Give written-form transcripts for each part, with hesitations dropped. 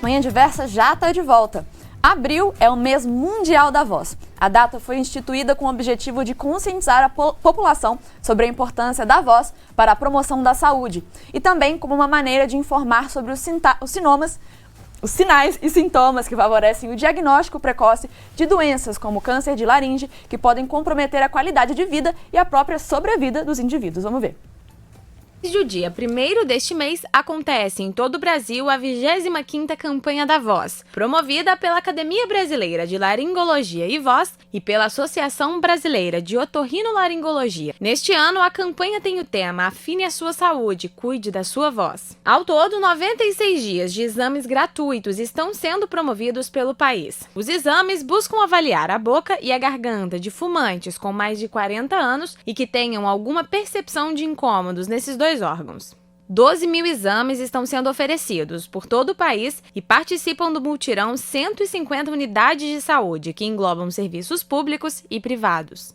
Manhã Diversa já está de volta. Abril é o mês mundial da voz. A data foi instituída com o objetivo de conscientizar a população sobre a importância da voz para a promoção da saúde e também como uma maneira de informar sobre os sinais e sintomas que favorecem o diagnóstico precoce de doenças como câncer de laringe, que podem comprometer a qualidade de vida e a própria sobrevida dos indivíduos. Vamos ver. Desde o dia 1º deste mês, acontece em todo o Brasil a 25ª Campanha da Voz, promovida pela Academia Brasileira de Laringologia e Voz e pela Associação Brasileira de Otorrinolaringologia. Neste ano, a campanha tem o tema Afine a sua saúde, cuide da sua voz. Ao todo, 96 dias de exames gratuitos estão sendo promovidos pelo país. Os exames buscam avaliar a boca e a garganta de fumantes com mais de 40 anos e que tenham alguma percepção de incômodos nesses dois órgãos. 12 mil exames estão sendo oferecidos por todo o país e participam do mutirão 150 unidades de saúde, que englobam serviços públicos e privados.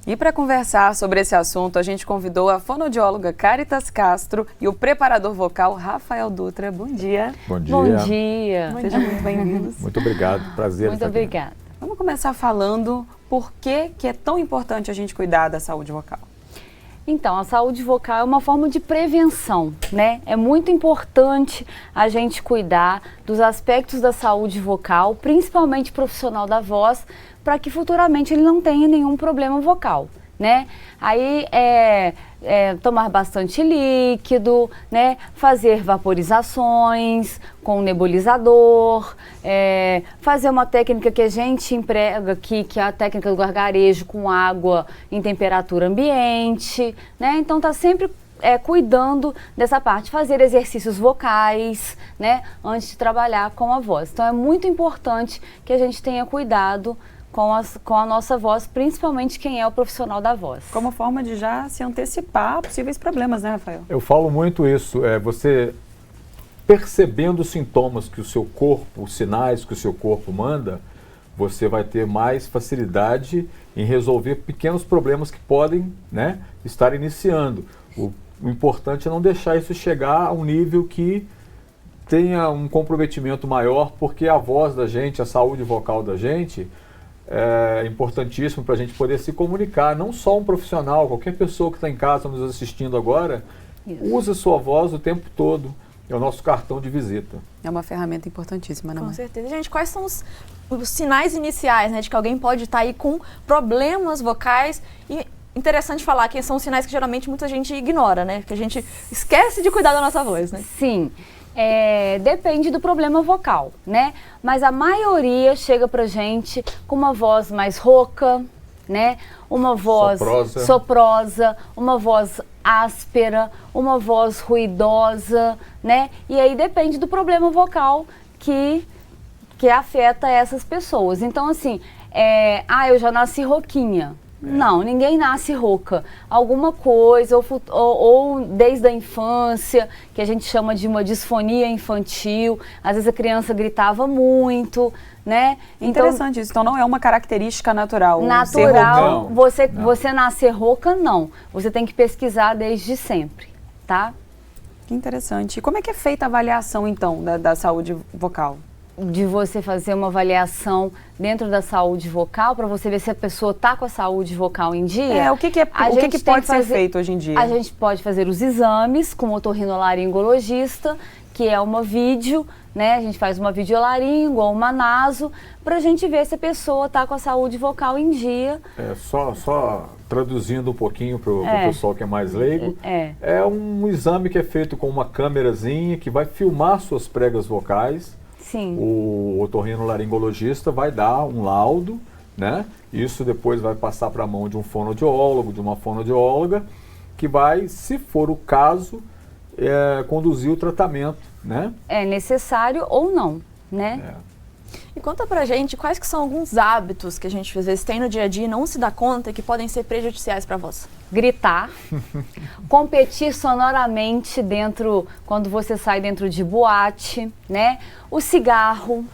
E para conversar sobre esse assunto, a gente convidou a fonoaudióloga Caritas Castro e o preparador vocal Rafael Dutra. Bom dia. Bom dia. Bom dia. Sejam muito bem-vindos. Muito obrigado, prazer. Muito obrigada. Vamos começar falando por que é tão importante a gente cuidar da saúde vocal. Então, a saúde vocal é uma forma de prevenção, né? É muito importante a gente cuidar dos aspectos da saúde vocal, principalmente profissional da voz, para que futuramente ele não tenha nenhum problema vocal, né? Aí tomar bastante líquido, né? Fazer vaporizações com nebulizador, fazer uma técnica que a gente emprega aqui, que é a técnica do gargarejo com água em temperatura ambiente, né? Então tá sempre cuidando dessa parte, fazer exercícios vocais, né? Antes de trabalhar com a voz. Então é muito importante que a gente tenha cuidado com a nossa voz, principalmente quem é o profissional da voz. Como forma de já se antecipar a possíveis problemas, né, Rafael? Eu falo muito isso, você percebendo os sintomas que o seu corpo, os sinais que o seu corpo manda, você vai ter mais facilidade em resolver pequenos problemas que podem, né, estar iniciando. O importante é não deixar isso chegar a um nível que tenha um comprometimento maior, porque a voz da gente, a saúde vocal da gente, é importantíssimo para a gente poder se comunicar. Não só um profissional, qualquer pessoa que está em casa nos assistindo agora, usa sua voz o tempo todo. É o nosso cartão de visita. É uma ferramenta importantíssima, né? Com certeza. Gente, quais são os sinais iniciais, né, de que alguém pode estar aí com problemas vocais? E interessante falar que são sinais que geralmente muita gente ignora, né? Que a gente esquece de cuidar da nossa voz, né? Sim. Depende do problema vocal, né? Mas a maioria chega pra gente com uma voz mais rouca, né? Uma voz soprosa, uma voz áspera, uma voz ruidosa, né? E aí depende do problema vocal que afeta essas pessoas. Então, assim, eu já nasci rouquinha. Não, ninguém nasce rouca. Alguma coisa, ou desde a infância, que a gente chama de uma disfonia infantil, às vezes a criança gritava muito, né? Interessante isso, então não é uma característica natural. Natural, você nascer rouca, não. Você tem que pesquisar desde sempre, tá? Que interessante. E como é que é feita a avaliação, então, da saúde vocal? De você fazer uma avaliação dentro da saúde vocal para você ver se a pessoa está com a saúde vocal em dia. O que pode ser feito hoje em dia? A gente pode fazer os exames com o otorrinolaringologista, que é uma vídeo, né? A gente faz uma videolaringo ou uma naso para a gente ver se a pessoa está com a saúde vocal em dia. Só traduzindo um pouquinho para o pessoal que é mais leigo, é um exame que é feito com uma câmerazinha que vai filmar suas pregas vocais. Sim. O otorrinolaringologista vai dar um laudo, né? Isso depois vai passar para a mão de um fonoaudiólogo, de uma fonoaudióloga, que vai, se for o caso, conduzir o tratamento, né? É necessário ou não, né? E conta pra gente quais que são alguns hábitos que a gente às vezes tem no dia a dia e não se dá conta que podem ser prejudiciais para a voz. Gritar, competir sonoramente quando você sai dentro de boate, né? O cigarro,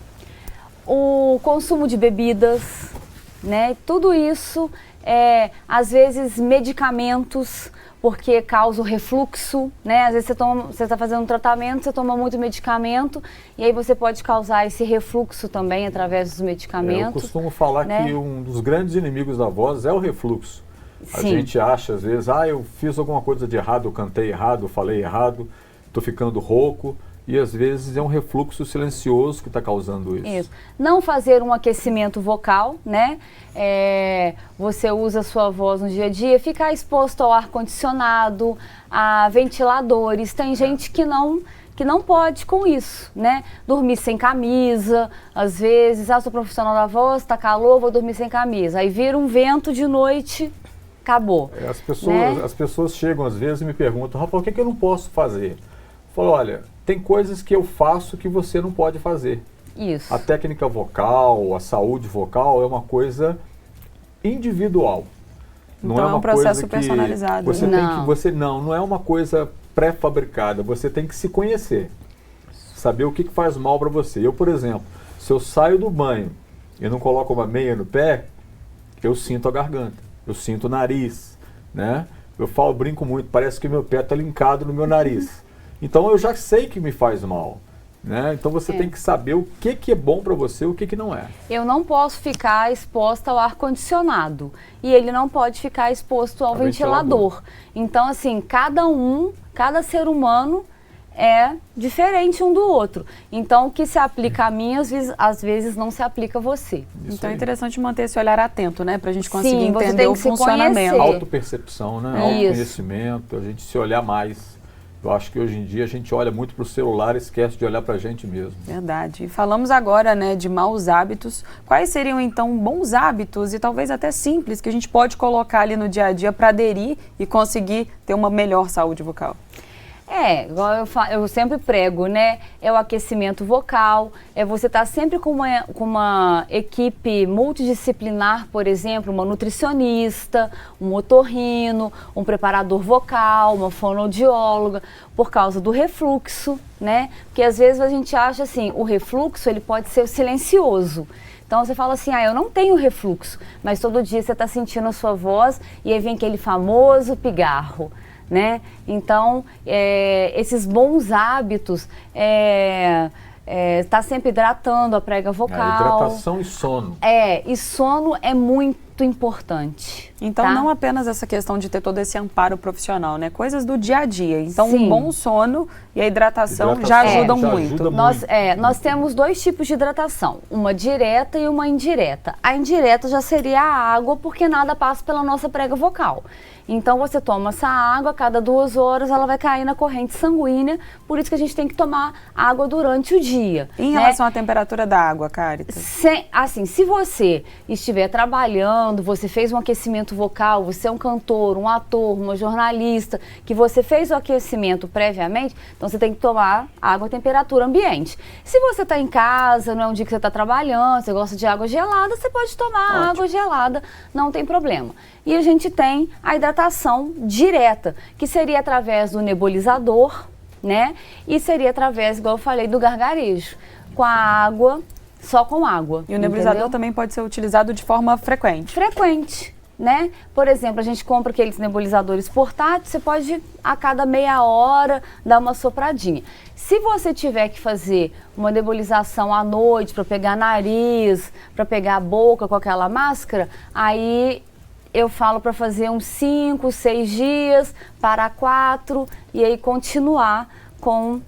o consumo de bebidas, né? Tudo isso às vezes medicamentos, porque causa o refluxo, né? Às vezes você está fazendo um tratamento, você toma muito medicamento e aí você pode causar esse refluxo também através dos medicamentos. Eu costumo falar, né? que um dos grandes inimigos da voz é o refluxo. A Sim. gente acha às vezes, eu fiz alguma coisa de errado, eu cantei errado, eu falei errado, estou ficando rouco. E às vezes é um refluxo silencioso que está causando isso. Isso. Não fazer um aquecimento vocal, né? Você usa a sua voz no dia a dia, ficar exposto ao ar-condicionado, a ventiladores. Tem gente que não pode com isso, né? Dormir sem camisa, às vezes, sou profissional da voz, tá calor, vou dormir sem camisa. Aí vira um vento de noite, acabou. As pessoas chegam às vezes e me perguntam, Rafael, o que eu não posso fazer? Eu falo, olha, tem coisas que eu faço que você não pode fazer. Isso. A técnica vocal, a saúde vocal é uma coisa individual. Então Não é um uma processo coisa que personalizado. Você Não. tem que, você não é uma coisa pré-fabricada. Você tem que se conhecer, saber o que faz mal para você. Eu, por exemplo, se eu saio do banho e não coloco uma meia no pé, eu sinto a garganta, eu sinto o nariz, né? Eu brinco muito, parece que meu pé está linkado no meu nariz. Então eu já sei que me faz mal, né? Então você tem que saber o que é bom para você e o que não é. Eu não posso ficar exposta ao ar-condicionado e ele não pode ficar exposto ao ventilador. Então, assim, cada ser humano é diferente um do outro. Então, o que se aplica a mim, às vezes não se aplica a você. Isso Então é aí. interessante manter esse olhar atento, né? Pra gente conseguir Sim, você entender tem o que se funcionamento. conhecer. Autopercepção, né? Isso. Autoconhecimento, a gente se olhar mais. Eu acho que hoje em dia a gente olha muito para o celular e esquece de olhar para a gente mesmo. Verdade. E falamos agora, né, de maus hábitos. Quais seriam, então, bons hábitos e talvez até simples que a gente pode colocar ali no dia a dia para aderir e conseguir ter uma melhor saúde vocal? Igual eu sempre prego, né? É o aquecimento vocal, é você estar sempre com uma equipe multidisciplinar, por exemplo, uma nutricionista, um otorrino, um preparador vocal, uma fonoaudióloga, por causa do refluxo, né? Porque às vezes a gente acha assim, o refluxo ele pode ser silencioso. Então você fala assim, eu não tenho refluxo, mas todo dia você está sentindo a sua voz e aí vem aquele famoso pigarro. Né? Então, esses bons hábitos, tá sempre hidratando a prega vocal. Hidratação e sono. E sono é muito importante. Então, tá? não apenas essa questão de ter todo esse amparo profissional, né? Coisas do dia a dia. Então, Sim. um bom sono e a hidratação já ajudam muito. Nós temos dois tipos de hidratação, uma direta e uma indireta. A indireta já seria a água, porque nada passa pela nossa prega vocal. Então você toma essa água, a cada 2 horas ela vai cair na corrente sanguínea, por isso que a gente tem que tomar água durante o dia. Em relação à temperatura da água, Cáritas? Se você estiver trabalhando, você fez um aquecimento vocal, você é um cantor, um ator, uma jornalista, que você fez o aquecimento previamente, então você tem que tomar água à temperatura ambiente. Se você está em casa, não é um dia que você está trabalhando, você gosta de água gelada, você pode tomar água gelada, não tem problema. E a gente tem a hidratação direta, que seria através do nebulizador, né? E seria através, igual eu falei, do gargarejo, com a água, só com água. E o nebulizador entendeu? também pode ser utilizado de forma frequente. Frequente, né? Por exemplo, a gente compra aqueles nebulizadores portáteis, você pode a cada meia hora dar uma sopradinha. Se você tiver que fazer uma nebulização à noite para pegar nariz, para pegar a boca com aquela máscara, aí eu falo para fazer uns 5, 6 dias, parar 4 e aí continuar com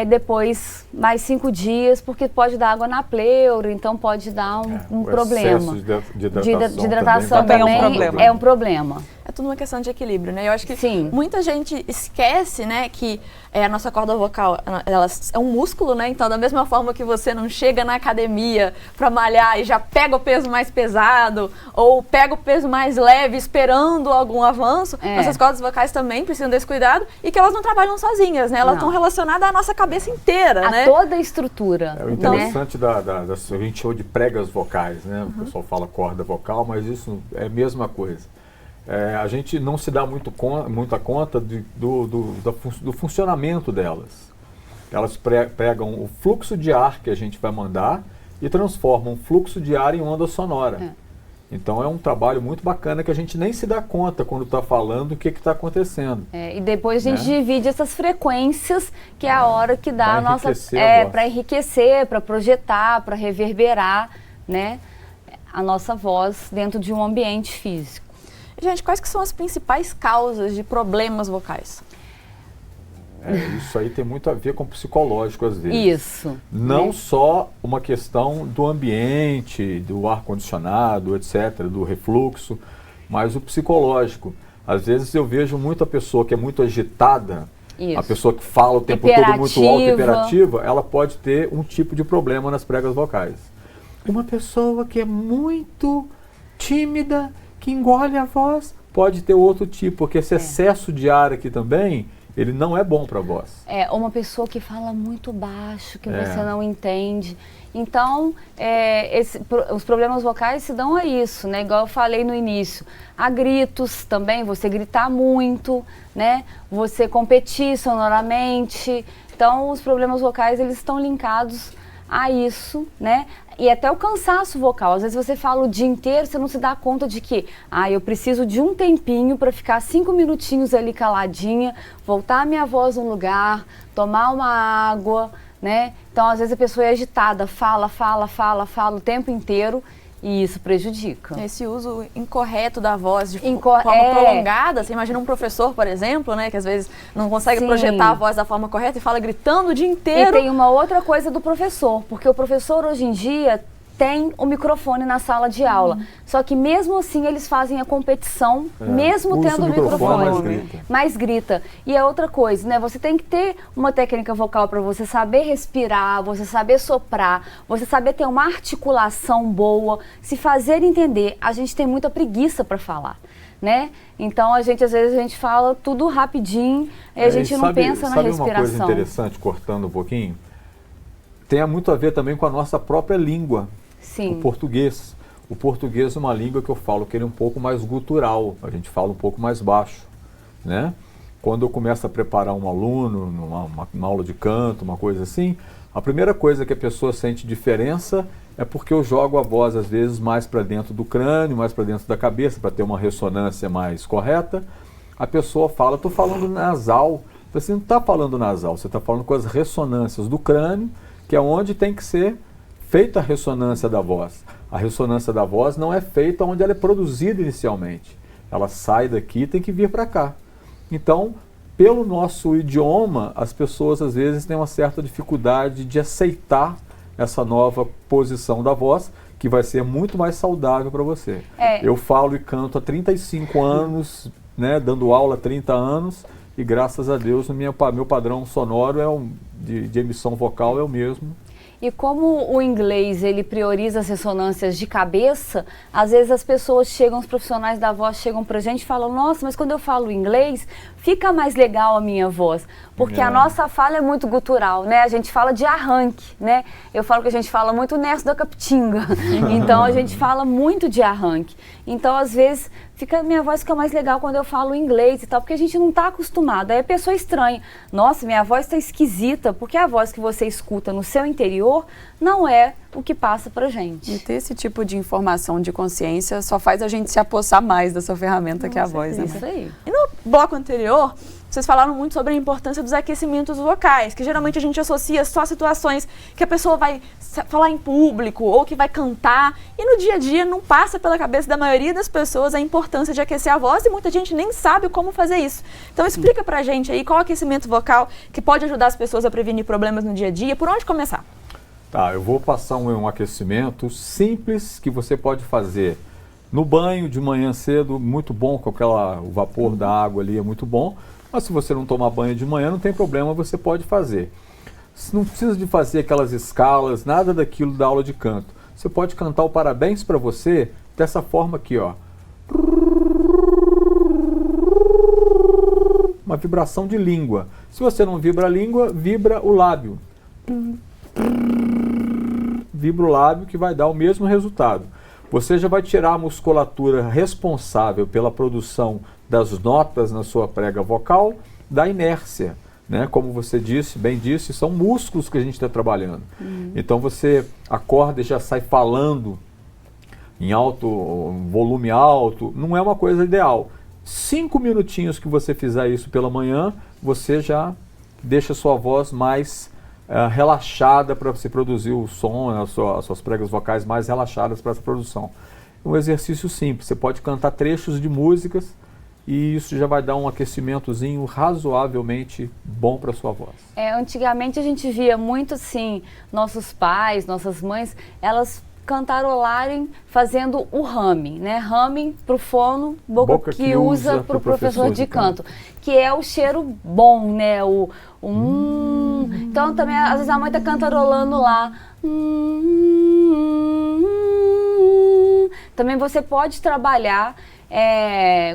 depois mais 5 dias, porque pode dar água na pleura, então pode dar um problema. De hidratação também também é um problema. É tudo uma questão de equilíbrio, né? Eu acho que Sim. muita gente esquece, né, que a nossa corda vocal, ela é um músculo, né? Então, da mesma forma que você não chega na academia para malhar e já pega o peso mais pesado ou pega o peso mais leve esperando algum avanço, nossas cordas vocais também precisam desse cuidado e que elas não trabalham sozinhas, né? Elas estão relacionadas à nossa cabeça inteira, né? Toda a estrutura. O interessante a gente chama de pregas vocais, né? O pessoal fala corda vocal, mas isso é a mesma coisa. A gente não se dá muita conta do funcionamento delas. Elas pegam o fluxo de ar que a gente vai mandar e transformam o fluxo de ar em onda sonora. Então é um trabalho muito bacana que a gente nem se dá conta quando está falando o que está acontecendo. E depois a gente Né? divide essas frequências, que é a hora que dá Pra a nossa. enriquecer a voz. Para enriquecer, para projetar, para reverberar, né, a nossa voz dentro de um ambiente físico. Gente, quais que são as principais causas de problemas vocais? Isso aí tem muito a ver com o psicológico às vezes. Isso. Não né? só uma questão do ambiente, do ar-condicionado, etc., do refluxo, mas o psicológico. Às vezes eu vejo muita pessoa que é muito agitada, Isso. a pessoa que fala o tempo todo muito alto, Hiperativa. hiperativa, ela pode ter um tipo de problema nas pregas vocais. Uma pessoa que é muito tímida, que engole a voz, pode ter outro tipo, porque esse excesso de ar aqui também, ele não é bom para a voz. Uma pessoa que fala muito baixo, que É. você não entende. Então, os problemas vocais se dão a isso, né? Igual eu falei no início. A gritos também, você gritar muito, né? Você competir sonoramente. Então, os problemas vocais, eles estão linkados a isso, né? E até o cansaço vocal. Às vezes você fala o dia inteiro, você não se dá conta de que eu preciso de um tempinho para ficar 5 minutinhos ali caladinha, voltar a minha voz no lugar, tomar uma água, né? Então, às vezes a pessoa é agitada, fala o tempo inteiro e isso prejudica. Esse uso incorreto da voz de Inco- forma é. prolongada. Você imagina um professor, por exemplo, né, que às vezes não consegue Sim. projetar a voz da forma correta e fala gritando o dia E inteiro. tem uma outra coisa do professor, porque o professor hoje em dia tem o microfone na sala de aula. Só que mesmo assim eles fazem a competição, mesmo Usa tendo o o microfone, microfone. mas grita. E é outra coisa, né? Você tem que ter uma técnica vocal para você saber respirar, você saber soprar, você saber ter uma articulação boa, se fazer entender. A gente tem muita preguiça para falar, né? Então às vezes a gente fala tudo rapidinho e a gente não pensa na sabe respiração. uma coisa interessante, cortando um pouquinho? Tem muito a ver também com a nossa própria língua. Sim. O português. O português é uma língua que eu falo que ele é um pouco mais gutural, a gente fala um pouco mais baixo, né? Quando eu começo a preparar um aluno numa aula de canto, uma coisa assim, a primeira coisa que a pessoa sente diferença é porque eu jogo a voz às vezes mais para dentro do crânio, mais para dentro da cabeça, para ter uma ressonância mais correta. A pessoa fala, estou falando nasal. Você não está falando nasal, você está falando com as ressonâncias do crânio, que é onde tem que ser feita a ressonância da voz. A ressonância da voz não é feita onde ela é produzida inicialmente. Ela sai daqui e tem que vir para cá. Então, pelo nosso idioma, as pessoas às vezes têm uma certa dificuldade de aceitar essa nova posição da voz, que vai ser muito mais saudável para você. Eu falo e canto há 35 anos, né, dando aula há 30 anos, e graças a Deus meu padrão sonoro de emissão vocal é o mesmo. E como o inglês, ele prioriza as ressonâncias de cabeça, às vezes as pessoas chegam, os profissionais da voz chegam pra gente e falam, nossa, mas quando eu falo inglês, fica mais legal a minha voz. Porque a nossa fala é muito gutural, né? A gente fala de arranque, né? Eu falo que a gente fala muito Nerso da Capitinga. Então a gente fala muito de arranque. Então, às vezes, minha voz fica mais legal quando eu falo inglês e tal, porque a gente não está acostumado. Aí a pessoa estranha. Nossa, minha voz está esquisita, porque a voz que você escuta no seu interior não é o que passa pra gente. E ter esse tipo de informação de consciência só faz a gente se apossar mais dessa ferramenta que é a voz, né? Isso aí. E no bloco anterior, vocês falaram muito sobre a importância dos aquecimentos vocais, que geralmente a gente associa só a situações que a pessoa vai falar em público ou que vai cantar, e no dia a dia não passa pela cabeça da maioria das pessoas a importância de aquecer a voz, e muita gente nem sabe como fazer isso. Então explica pra gente aí qual aquecimento vocal que pode ajudar as pessoas a prevenir problemas no dia a dia, por onde começar? Tá, eu vou passar um aquecimento simples que você pode fazer no banho de manhã cedo, muito bom, com o vapor da água ali é muito bom. Mas se você não tomar banho de manhã, não tem problema, você pode fazer. Não precisa de fazer aquelas escalas, nada daquilo da aula de canto. Você pode cantar o parabéns para você dessa forma aqui, ó. Uma vibração de língua. Se você não vibra a língua, vibra o lábio. Vibra o lábio que vai dar o mesmo resultado. Você já vai tirar a musculatura responsável pela produção das notas na sua prega vocal da inércia, né? Como você bem disse, são músculos que a gente está trabalhando. Então você acorda e já sai falando em alto, volume alto, não é uma coisa ideal. 5 minutinhos que você fizer isso pela manhã, você já deixa a sua voz mais relaxada para você produzir o som, as suas pregas vocais mais relaxadas para essa produção. É um exercício simples, você pode cantar trechos de músicas e isso já vai dar um aquecimentozinho razoavelmente bom para a sua voz. Antigamente a gente via muito assim, nossos pais, nossas mães, elas cantarolarem fazendo o humming, né? Humming pro fono, boca que usa pro professor de canto, que é o cheiro bom, né? Então também às vezes a mãe tá cantarolando lá. Também você pode trabalhar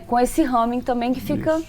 com esse humming também que fica...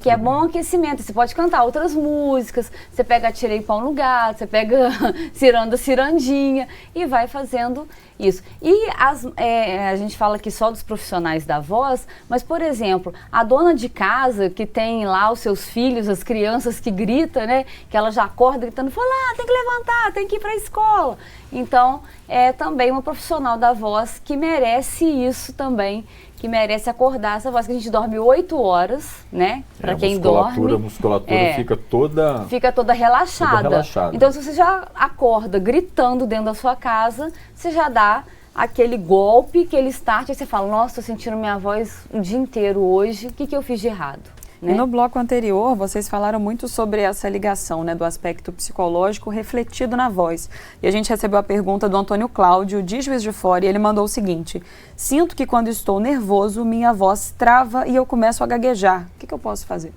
Que é bom aquecimento. Você pode cantar outras músicas, você pega Tirei Pão no Gato, você pega Ciranda Cirandinha e vai fazendo isso. E a gente fala aqui só dos profissionais da voz, mas, por exemplo, a dona de casa que tem lá os seus filhos, as crianças que grita, né? Que ela já acorda gritando, fala, tem que levantar, tem que ir para a escola. Então, é também uma profissional da voz que merece isso também, que merece acordar essa voz, que a gente dorme 8 horas, né? Para quem dorme. A musculatura fica toda relaxada. Então, se você já acorda gritando dentro da sua casa, você já dá aquele golpe, aquele start, aí você fala, nossa, tô sentindo minha voz o dia inteiro hoje, o que eu fiz de errado? Né? E no bloco anterior, vocês falaram muito sobre essa ligação, né, do aspecto psicológico refletido na voz. E a gente recebeu a pergunta do Antônio Cláudio, de Juiz de Fora, e ele mandou o seguinte: sinto que quando estou nervoso, minha voz trava e eu começo a gaguejar. O que eu posso fazer?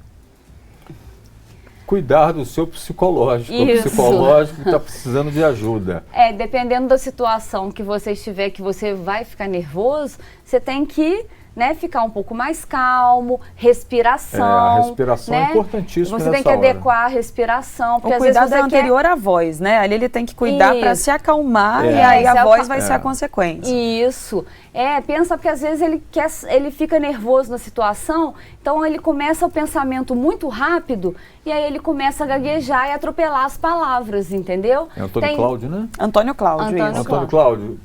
Cuidar do seu psicológico. Isso. O psicológico está precisando de ajuda. Dependendo da situação que você estiver, que você vai ficar nervoso, você tem que... ficar um pouco mais calmo, respiração. A respiração é importantíssima. Você tem que adequar a respiração. Porque o cuidado é anterior à voz, né? Ali ele tem que cuidar para se acalmar e aí a voz vai ser a consequência. Isso. Pensa porque às vezes ele fica nervoso na situação, então ele começa o pensamento muito rápido e aí ele começa a gaguejar e atropelar as palavras, entendeu? É Antônio Cláudio, né? Antônio Cláudio, isso. Antônio Cláudio,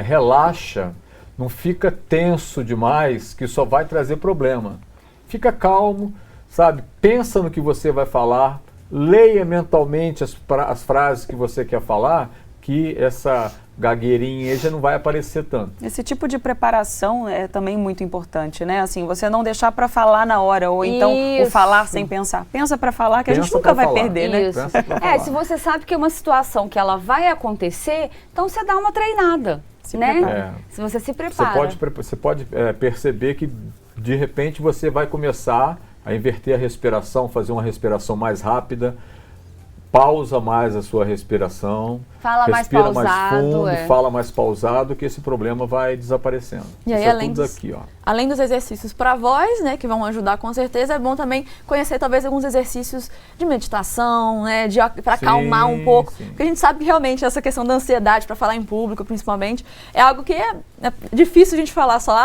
relaxa. Não fica tenso demais, que só vai trazer problema. Fica calmo, sabe? Pensa no que você vai falar, leia mentalmente as frases que você quer falar, que essa gagueirinha já não vai aparecer tanto. Esse tipo de preparação é também muito importante, né? Assim, você não deixar para falar na hora, ou então o falar sem pensar. Pensa para falar, que a gente nunca vai perder, né? Se você sabe que é uma situação que ela vai acontecer, então você dá uma treinada. Se você se prepara. Você pode perceber que de repente você vai começar a inverter a respiração, fazer uma respiração mais rápida, pausa mais a sua respiração, respira mais fundo, fala mais pausado, que esse problema vai desaparecendo. E aí, além dos exercícios para a voz, né, que vão ajudar com certeza, é bom também conhecer talvez alguns exercícios de meditação, né, para acalmar um pouco. Porque a gente sabe que realmente essa questão da ansiedade para falar em público, principalmente, é algo que é difícil a gente falar só,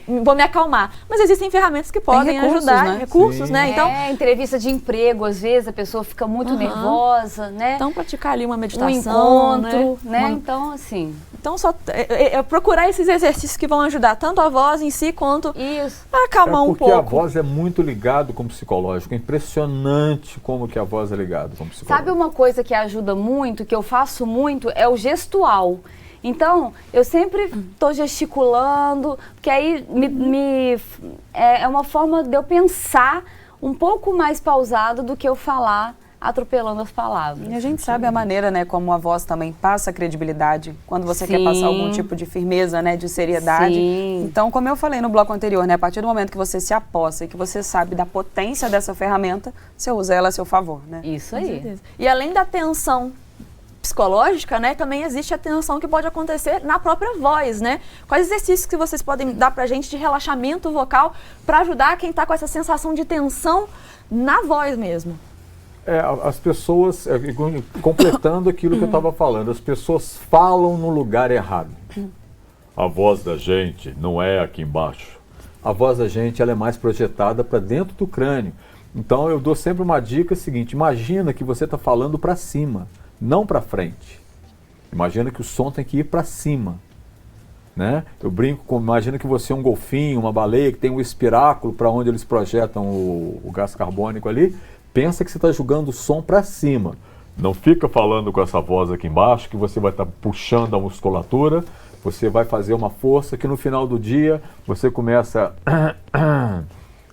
vou me acalmar. Mas existem ferramentas que podem ajudar, recursos, né? Então, entrevista de emprego, às vezes a pessoa fica muito nervosa, né? Então, praticar ali uma meditação, encontro, né? Então, assim... Então, só procurar esses exercícios que vão ajudar tanto a voz em si, quanto a acalmar um pouco. Porque a voz é muito ligado com o psicológico. É impressionante como que a voz é ligada com o psicológico. Sabe uma coisa que ajuda muito, que eu faço muito, é o gestual. Então, eu sempre estou gesticulando, porque aí é uma forma de eu pensar um pouco mais pausado do que eu falar atropelando as palavras. E a gente sabe a maneira, né, como a voz também passa credibilidade, quando você quer passar algum tipo de firmeza, né, de seriedade. Sim. Então, como eu falei no bloco anterior, né, a partir do momento que você se aposta e que você sabe da potência dessa ferramenta, você usa ela a seu favor, né? Isso aí. E além da tensão psicológica, né, também existe a tensão que pode acontecer na própria voz, né? Quais exercícios que vocês podem dar pra gente de relaxamento vocal para ajudar quem tá com essa sensação de tensão na voz mesmo? As pessoas, completando aquilo que eu estava falando, as pessoas falam no lugar errado. A voz da gente não é aqui embaixo. A voz da gente ela é mais projetada para dentro do crânio. Então eu dou sempre uma dica seguinte: imagina que você está falando para cima, não para frente. Imagina que o som tem que ir para cima. né? Eu brinco com, imagina que você é um golfinho, uma baleia que tem um espiráculo para onde eles projetam o gás carbônico ali. Pensa que você está jogando o som para cima. Não fica falando com essa voz aqui embaixo que você vai estar puxando a musculatura. Você vai fazer uma força que no final do dia você começa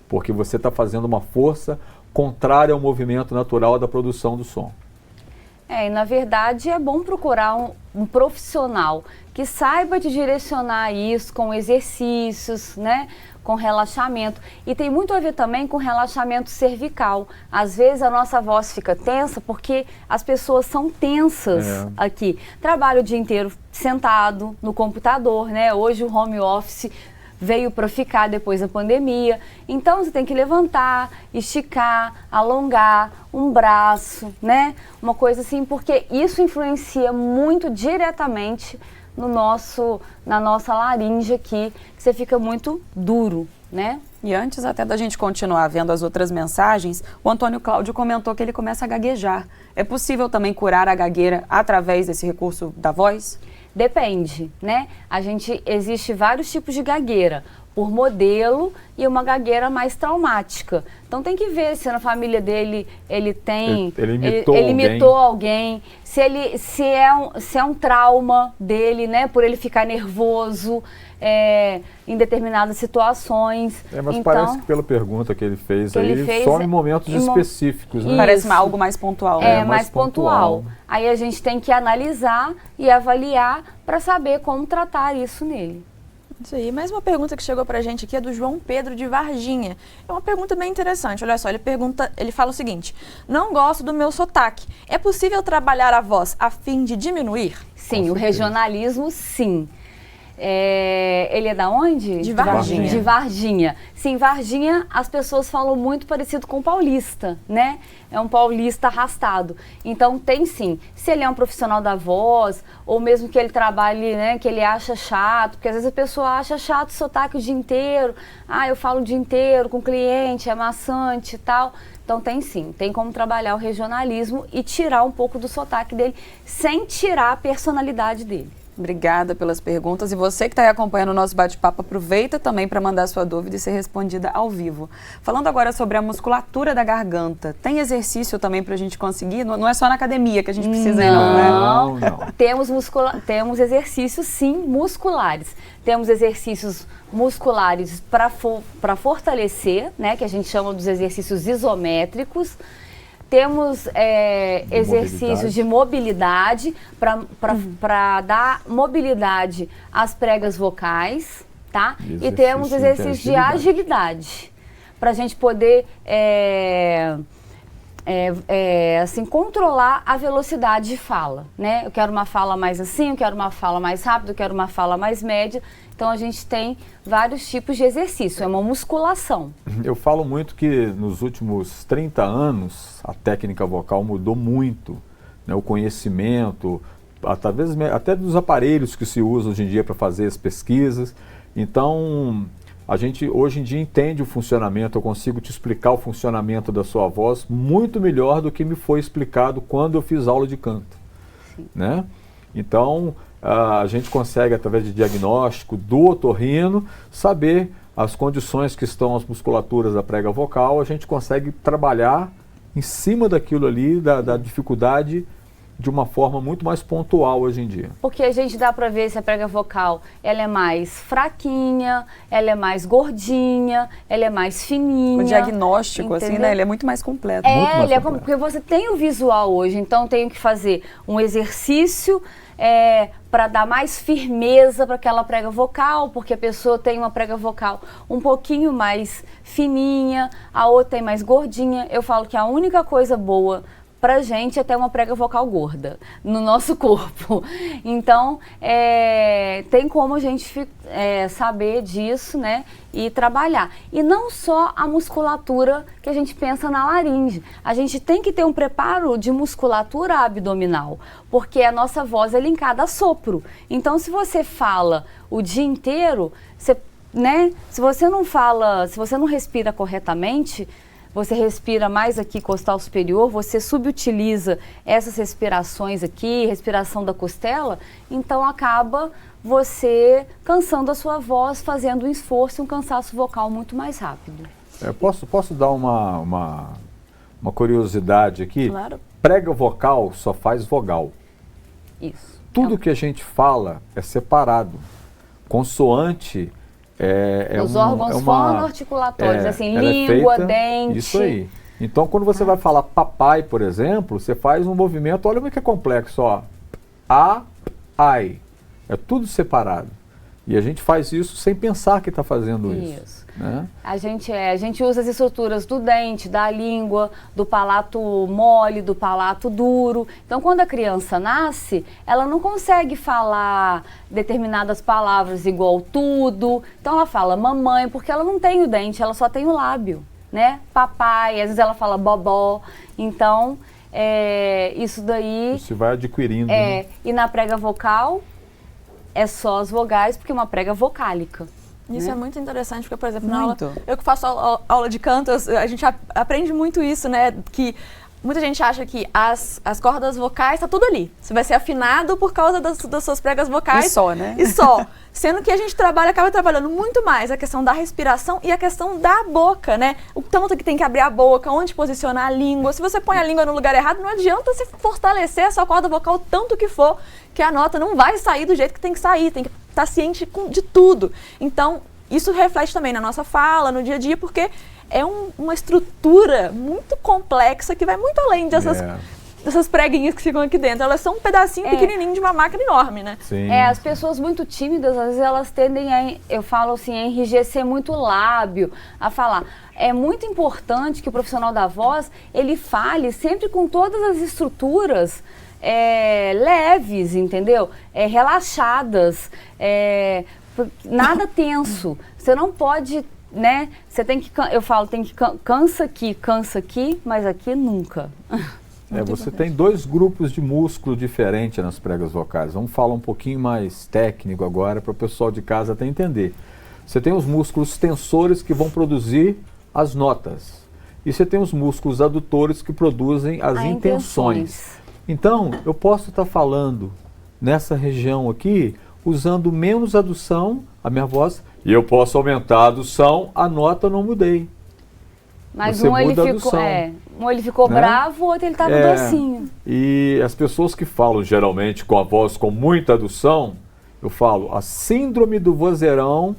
porque você está fazendo uma força contrária ao movimento natural da produção do som. E na verdade é bom procurar um profissional que saiba te direcionar isso com exercícios, né? Com relaxamento. E tem muito a ver também com relaxamento cervical. Às vezes a nossa voz fica tensa porque as pessoas são tensas aqui. Trabalho o dia inteiro sentado no computador, né? Hoje o home office veio para ficar depois da pandemia. Então você tem que levantar, esticar, alongar um braço, né? Uma coisa assim, porque isso influencia muito diretamente na nossa laringe aqui, que você fica muito duro, né? E antes até da gente continuar vendo as outras mensagens, o Antônio Cláudio comentou que ele começa a gaguejar. É possível também curar a gagueira através desse recurso da voz? Depende, né? Existe vários tipos de gagueira, por modelo e uma gagueira mais traumática. Então tem que ver se na família dele ele imitou alguém, se é um trauma dele, né? Por ele ficar nervoso em determinadas situações. Mas então, parece que pela pergunta que ele fez só em momentos específicos, né? Parece algo mais pontual. Mais pontual. Aí a gente tem que analisar e avaliar para saber como tratar isso nele. Isso aí. Mais uma pergunta que chegou pra gente aqui é do João Pedro de Varginha. É uma pergunta bem interessante. Olha só, ele fala o seguinte: não gosto do meu sotaque. É possível trabalhar a voz a fim de diminuir? Sim, o regionalismo, sim. Ele é da onde? De Varginha. De Varginha. Sim, Varginha, as pessoas falam muito parecido com paulista, né? É um paulista arrastado. Então tem sim. Se ele é um profissional da voz, ou mesmo que ele trabalhe, né, que ele acha chato, porque às vezes a pessoa acha chato o sotaque o dia inteiro. Eu falo o dia inteiro com o cliente, é maçante e tal. Então tem sim, tem como trabalhar o regionalismo e tirar um pouco do sotaque dele, sem tirar a personalidade dele. Obrigada pelas perguntas. E você que está aí acompanhando o nosso bate-papo, aproveita também para mandar sua dúvida e ser respondida ao vivo. Falando agora sobre a musculatura da garganta, tem exercício também para a gente conseguir? Não é só na academia que a gente precisa ir, não, né? Não. Temos exercícios, sim, musculares. Temos exercícios musculares para fortalecer, né, que a gente chama dos exercícios isométricos. Temos exercícios de mobilidade para dar mobilidade às pregas vocais, tá? E temos exercícios de agilidade para a gente poder assim, controlar a velocidade de fala, né? Eu quero uma fala mais assim, eu quero uma fala mais rápida, eu quero uma fala mais média. Então a gente tem vários tipos de exercício, é uma musculação. Eu falo muito que nos últimos 30 anos a técnica vocal mudou muito, né? O conhecimento, até dos aparelhos que se usam hoje em dia para fazer as pesquisas. Então a gente hoje em dia entende o funcionamento, eu consigo te explicar o funcionamento da sua voz muito melhor do que me foi explicado quando eu fiz aula de canto, né? Então a gente consegue, através de diagnóstico do otorrino, saber as condições que estão as musculaturas da prega vocal, a gente consegue trabalhar em cima daquilo ali, da dificuldade, de uma forma muito mais pontual hoje em dia. Porque a gente dá para ver se a prega vocal ela é mais fraquinha, ela é mais gordinha, ela é mais fininha. O diagnóstico, entendeu? Assim, né? Ele é muito mais completo. Muito mais completo. Porque você tem o visual hoje, então tenho que fazer um exercício para dar mais firmeza para aquela prega vocal, porque a pessoa tem uma prega vocal um pouquinho mais fininha, a outra tem mais gordinha. Eu falo que a única coisa boa pra gente é ter uma prega vocal gorda no nosso corpo. Então, tem como a gente saber disso, né, e trabalhar. E não só a musculatura que a gente pensa na laringe. A gente tem que ter um preparo de musculatura abdominal, porque a nossa voz é linkada a sopro. Então, se você fala o dia inteiro, né, se você não respira corretamente, você respira mais aqui, costal superior, você subutiliza essas respirações aqui, respiração da costela, então acaba você cansando a sua voz, fazendo um esforço e um cansaço vocal muito mais rápido. Posso dar uma curiosidade aqui? Claro. Prega vocal só faz vogal. Isso. Tudo que a gente fala é separado. Consoante Os órgãos fonoarticulatórios, assim, língua, dente. Isso aí. Então, quando você vai falar papai, por exemplo, você faz um movimento, olha como é que é complexo, ó. A, ai. É tudo separado. E a gente faz isso sem pensar que está fazendo isso. Né? A gente usa as estruturas do dente, da língua, do palato mole, do palato duro. Então, quando a criança nasce, ela não consegue falar determinadas palavras igual tudo. Então, ela fala mamãe, porque ela não tem o dente, ela só tem o lábio, né? Papai, às vezes ela fala bobó. Então, isso daí... Isso vai adquirindo. Né? E na prega vocal, é só as vogais, porque é uma prega vocálica. Isso né? é muito interessante, porque, por exemplo, Muito. na aula, eu que faço aula de canto, a gente aprende muito isso, né? Que muita gente acha que as cordas vocais, tá tudo ali. Você vai ser afinado por causa das suas pregas vocais. E só, né? E só. Sendo que a gente acaba trabalhando muito mais a questão da respiração e a questão da boca, né? O tanto que tem que abrir a boca, onde posicionar a língua. Se você põe a língua no lugar errado, não adianta você fortalecer a sua corda vocal o tanto que for, que a nota não vai sair do jeito que tem que sair. Tem que estar ciente de tudo. Então, isso reflete também na nossa fala, no dia a dia, porque é uma estrutura muito complexa que vai muito além dessas preguinhas que ficam aqui dentro. Elas são um pedacinho pequenininho de uma máquina enorme, né? Sim. As pessoas muito tímidas, às vezes elas tendem eu falo assim, a enrijecer muito o lábio, a falar. É muito importante que o profissional da voz, ele fale sempre com todas as estruturas leves, entendeu? Relaxadas, nada tenso. Você não pode, né? Você tem que, eu falo, tem que cansa aqui, mas aqui nunca. Você tem dois grupos de músculo diferentes nas pregas vocais. Vamos falar um pouquinho mais técnico agora para o pessoal de casa até entender. Você tem os músculos tensores que vão produzir as notas. E você tem os músculos adutores que produzem as intenções. Então, eu posso estar falando nessa região aqui, usando menos adução, a minha voz, e eu posso aumentar a adução, a nota eu não mudei. Mas Você um ele muda a ficou, adução, um ele ficou né? bravo, o outro ele estava docinho. E as pessoas que falam geralmente com a voz com muita adução, eu falo, a síndrome do vozeirão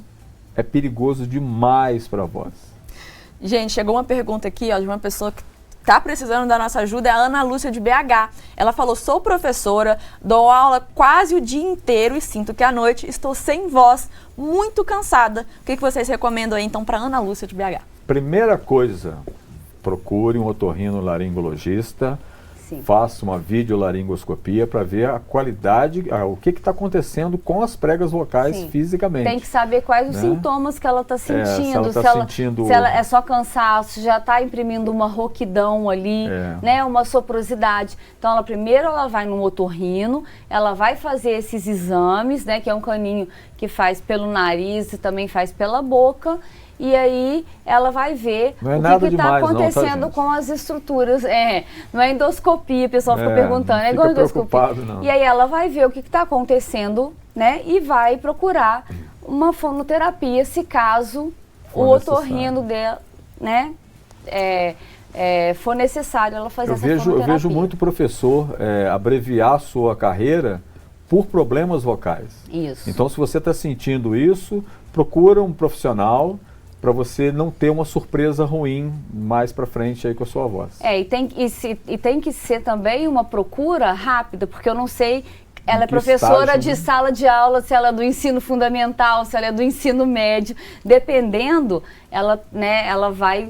é perigoso demais para a voz. Gente, chegou uma pergunta aqui, ó, de uma pessoa que está precisando da nossa ajuda, é a Ana Lúcia de BH. Ela falou, sou professora, dou aula quase o dia inteiro e sinto que à noite estou sem voz, muito cansada. O que vocês recomendam aí, então, para Ana Lúcia de BH? Primeira coisa, procure um otorrinolaringologista, Sim. faça uma videolaringoscopia para ver a qualidade, o que está acontecendo com as pregas vocais Sim. fisicamente. Tem que saber quais os né? sintomas que ela está sentindo. Se ela é só cansaço, já está imprimindo uma rouquidão ali, né? Uma soprosidade. Então, primeiro ela vai no otorrino, ela vai fazer esses exames, né? Que é um caninho que faz pelo nariz e também faz pela boca. E aí ela vai ver o que está acontecendo com as estruturas. Não é endoscopia, o pessoal fica perguntando, é igual endoscopia. Não. E aí ela vai ver o que está acontecendo, né? E vai procurar uma fonoterapia, se caso o otorrino dela, né? For necessário ela fazer essa fonoterapia. Eu vejo muito professor abreviar sua carreira por problemas vocais. Isso. Então, se você está sentindo isso, procura um profissional para você não ter uma surpresa ruim mais para frente aí com a sua voz. E tem que ser também uma procura rápida, porque eu não sei, ela é professora de sala de aula, se ela é do ensino fundamental, se ela é do ensino médio, dependendo, ela vai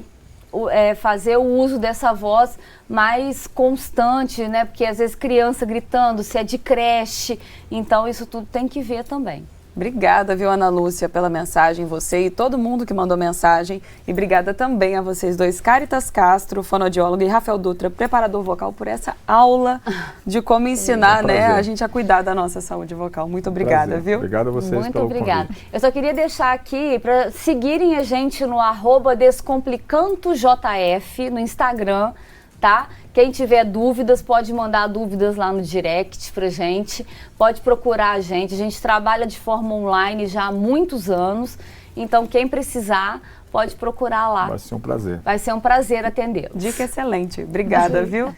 fazer o uso dessa voz mais constante, né? Porque às vezes criança gritando, se é de creche, então isso tudo tem que ver também. Obrigada, viu, Ana Lúcia, pela mensagem, você e todo mundo que mandou mensagem. E obrigada também a vocês dois, Caritas Castro, fonoaudiólogo, e Rafael Dutra, preparador vocal, por essa aula de como ensinar, né, a gente a cuidar da nossa saúde vocal. Muito obrigada, viu? Obrigado a vocês Muito pelo obrigada. convite. Eu só queria deixar aqui para seguirem a gente no @DescomplicantoJF no Instagram, tá? Quem tiver dúvidas pode mandar dúvidas lá no direct pra gente, pode procurar a gente trabalha de forma online já há muitos anos, então quem precisar pode procurar lá. Vai ser um prazer. Vai ser um prazer atendê-los. Dica excelente. Obrigada, viu?